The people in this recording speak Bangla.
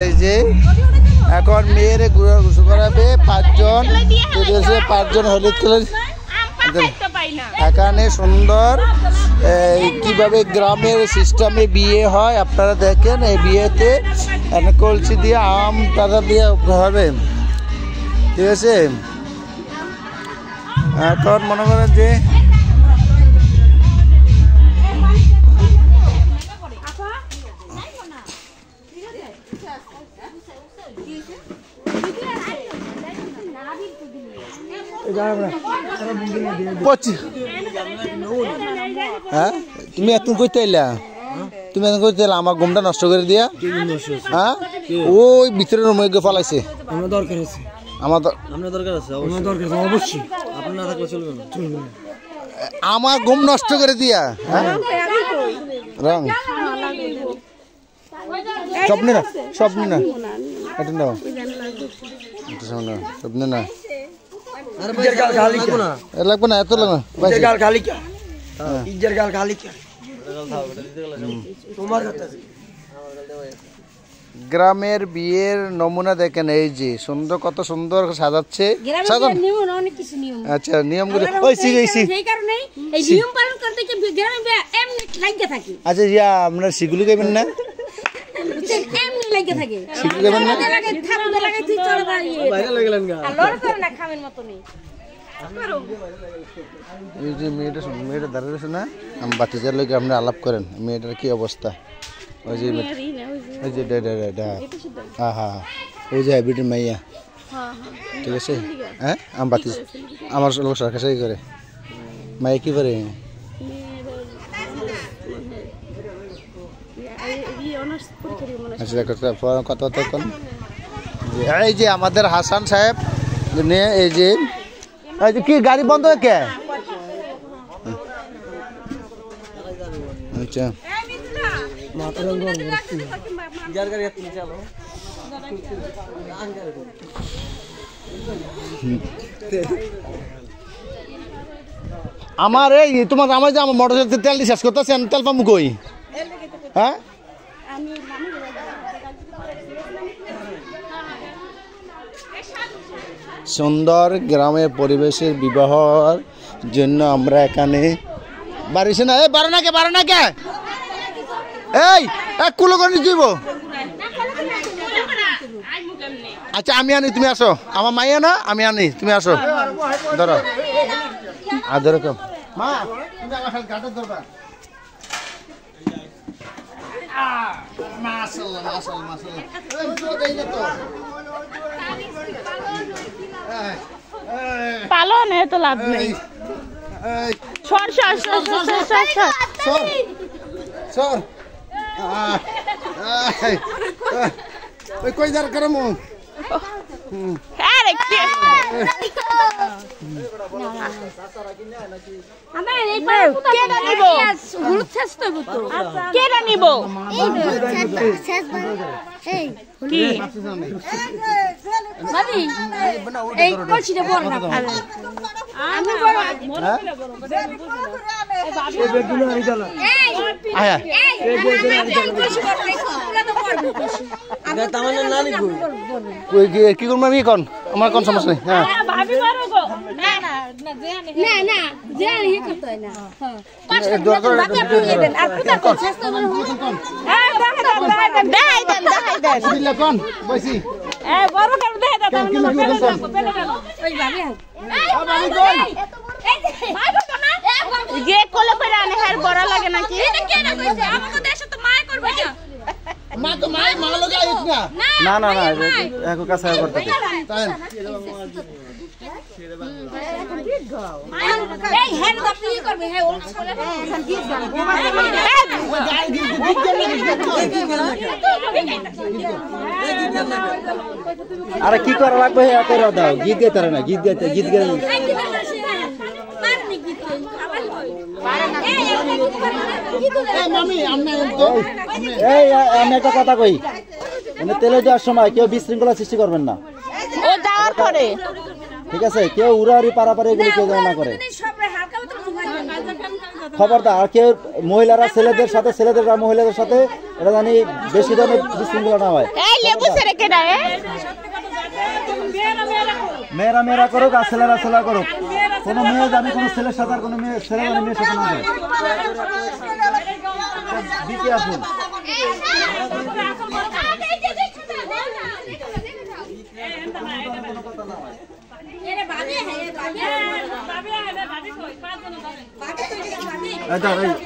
এই যে এখন মেয়ের গোসল করাবে 5 জন, 5 জন হলুদ কালার। এখানে সুন্দর কিভাবে গ্রামের সিস্টেমে বিয়ে হয় আপনারা দেখেন। এই বিয়েতে কলসি দিয়ে আম টাকা দিয়ে হবে, ঠিক আছে। এখন মনে করেন যে হ্যাঁ তুমি এখন কইতে এলা, তুমি এখন কইতে এলা আমার ঘুমটা নষ্ট করে দিয়া। হ্যাঁ ওই ভিতরে রুমে গিয়ে ফলাইছে। আমার দরকার আছে, আপনার দরকার আছে, আমার দরকার আছে অবশ্যই। আপনি না থাকলে চলবে না, চলবে না। আমার ঘুম নষ্ট করে দিয়া। হ্যাঁ রং স্বপ্নে না, স্বপ্নে না, এটা নাও, স্বপ্নে না লাগবে না, এত লাগবে গ্রামের বিয়ের নমুনা দেখেন। এই যে সুন্দর, কত সুন্দর সাজাচ্ছে। আচ্ছা নিয়মগুলো আচ্ছা ইয়া আপনার সেগুলো গাইবেন না, মেয়েটা দাঁড়িয়ে না বাচ্চাদের লোক আপনি আলাপ করেন। মেয়েটার কি অবস্থা? ওই যে ওই যে হ্যাঁ হ্যাঁ ওই যে হাইব্রিড মাইয়া, ঠিক আছে। হ্যাঁ আমি বাতি আমার লোক সরকার করে মাইয়া কি করে? এই যে আমাদের হাসান সাহেব এই যে কি গাড়ি বন্ধ কে? আচ্ছা আমার এই তোমার আমার যে আমার মোটরসাইকেল তেল শেষ করতেছেন, তেল পাবো কই? হ্যাঁ সুন্দর গ্রামের পরিবেশের বিবাহর জন্য আমরা এখানে বাড়িছে না। এই বারো না কে এই এক কুলো করে দিব। আচ্ছা আমি আনি, তুমি আসো। আমার মাইয়া না, আমি আনি, তুমি আসো। ধরো আর ধরো কম মা, তুমি আমার সাথে ঘাটের ধরবা। মাশাআল্লাহ মাশাআল্লাহ মাশাআল্লাহ। পালন এ তো লাভ নেই। সর সর সর সর সর সর সর ওই কই দাঁড় করে মো। আরে কে আমরা এই পার কেডা নিব? হলুদ শেষ তো তো কেডা নিব? এই শেষ এই কি বাবি এই কলসিটা বড় না, আমি বড় এই বাবি এই বেগুলো আই দাও। এই আয়া এই বেগুলো আই দাও। কলসি বড় রাখো, পুরা তো বড় কলসি। আমি তামান্না না নিব কই কি করব আমি কোন? আমার কোন সমস্যা নেই। হ্যাঁ ভাবি মারো গো। না না না না জানি হে করতে হয় না। হ্যাঁ কষ্ট করে বাকি আপনি দেন আর পুরা কোন শেষ তো বড় হ্যাঁ দেখাই দেন দিলা কোন বসি এ বড় করে দেখাই দাও। ওই ভাবি ভাবি কোন ভাই বলো না গে কোলে করে আনে হের বড় লাগে নাকি? এটা কেন কইছে? আমাকে দেশে তো মায় করবে না। মা তো মায় মা লগে আইছ না। না না না একো কাছে করতে তাই এই হের আপনি কি করবে? হে ওলস করে এখন গীত গান আরে কি করা লাগবে হে করে দাও। গীত গাইতে না, গীত গাইতে এই আমি একটা কথা কই, মানে তেলে দেওয়ার সময় কেউ বিশৃঙ্খলা সৃষ্টি করবেন না। ও যাওয়ার পরে ঠিক আছে, কেউ উড়াউড়ি পারাপারি এগুলি কেউ না করে। খবরদার আর কেউ মহিলারা ছেলেদের সাথে ছেলেদেররা মহিলাদের সাথে এটা জানি বেশি ধরনের বিশৃঙ্খলা না হয়। এই লেবু ছেড়ে কেডা মেয়েরা মেয়েরা করুক আর ছেলেরা ছেলেরা করুক, কোনো মেয়ে জানি কোনো ছেলের সাথে আর কোনো মেয়ে ছেলে জানি মেয়ের সাথে না যায়। দিকে আসুন।